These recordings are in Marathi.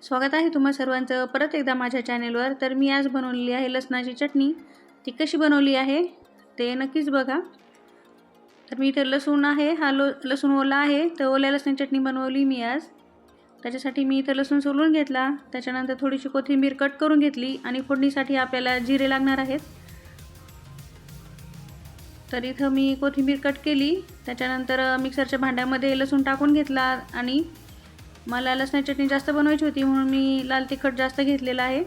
स्वागत आहे तुम्हा सर्वांचं परत एकदा माझ्या चॅनेलवर। तर मी आज बनवलेली आहे लसणाची चटणी। ती कशी बनवली आहे ते नक्कीच बघा। तर मी इथे लसूण आहे, हा लसूण ओला आहे, तर ओल्या लसणाची चटणी बनवली मी आज। त्याच्यासाठी मी इथे लसूण सोलून घेतला, त्याच्यानंतर थोडीशी कोथिंबीर कट करून घेतली आणि फोडणीसाठी आपल्याला जिरे लागणार आहेत। तर इथं मी कोथिंबीर कट केली, त्याच्यानंतर मिक्सरच्या भांड्यामध्ये लसूण टाकून घेतला आणि मला लसणाची चटणी जास्त बनवायची होती म्हणून मी लाल तिखट जास्त घेतलेला आहे।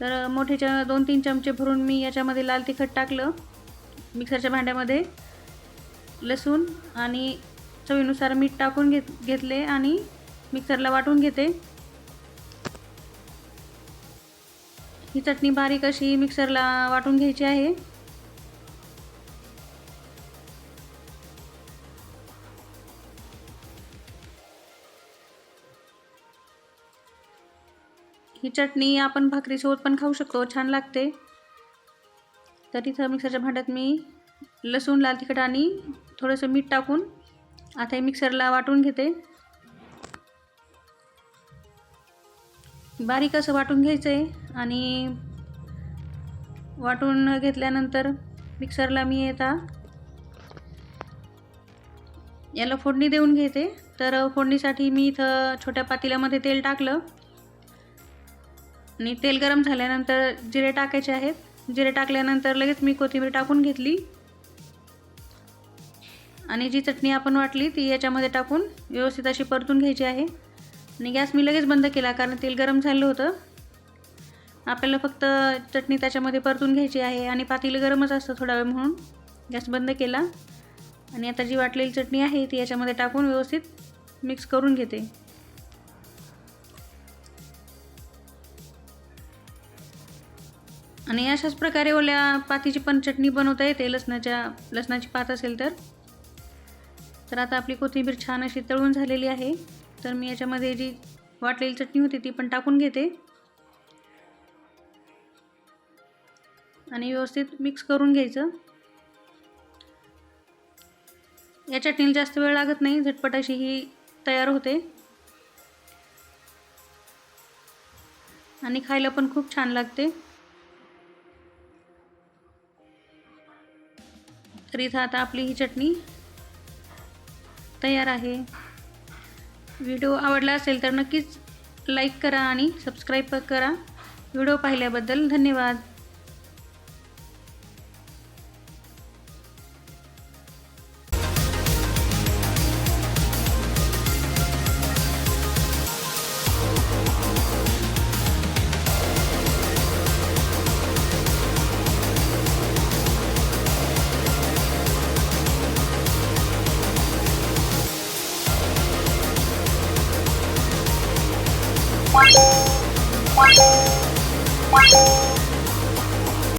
तर मोठे 2-3 चमचे भरून मी याच्यामध्ये लाल तिखट टाकलं। मिक्सरच्या भांड्यामध्ये लसूण आणि चवीनुसार मीठ टाकून घेतले आणि मिक्सरला वाटून घेते। ही चटणी बारीक अशी मिक्सरला वाटून घ्यायची आहे। ही चटणी आपण भाकरीसोबत पण खाऊ शकतो, छान लागते। तर इथं मिक्सरच्या भांड्यात मी लसूण, लाल तिखट आणि थोडंसं मीठ टाकून आता हे मिक्सरला वाटून घेते। बारीक असं वाटून घ्यायचं आहे आणि वाटून घेतल्यानंतर मिक्सरला मी याला फोडणी देऊन घेते। तर फोडणीसाठी मी इथं छोट्या पातेल्यामध्ये तेल टाकलं आणि तेल गरम झाल्यानंतर जिरे टाकायचे आहेत। जिरे टाकल्यानंतर लगेच मी कोथिंबीर टाकून घेतली आणि जी चटणी आपण वाटली ती याच्यामध्ये टाकून व्यवस्थित अशी परतून घ्यायची आहे। आणि गॅस मी लगेच बंद केला कारण तेल गरम झालं होतं। आपल्याला फक्त चटणी त्याच्यामध्ये परतून घ्यायची आहे आणि पातेलं गरमच असतं थोडा वेळ म्हणून गॅस बंद केला। आणि आता जी वाटलेली चटणी आहे ती याच्यामध्ये टाकून व्यवस्थित मिक्स करून घेते। आणि अशाच प्रकारे ओल्या पातीची पण चटणी बनवता येते, लसणाची पात असेल तर। तर आता आपली कोथिंबीर छान अशी तळून झालेली आहे। तर मी याच्यामध्ये जी वाटलेली चटणी होती ती पण टाकून घेते आणि व्यवस्थित मिक्स करून घ्यायचं। या चटणीला जास्त वेळ लागत नाही, झटपट अशी ही तयार होते आणि खायला पण खूप छान लागते। तर इथं आता आपली ही चटणी तयार आहे। व्हिडिओ आवडला असेल तर नक्कीच लाईक करा आणि सबस्क्राईब करा। व्हिडिओ पाहिल्याबद्दल धन्यवाद। Wow.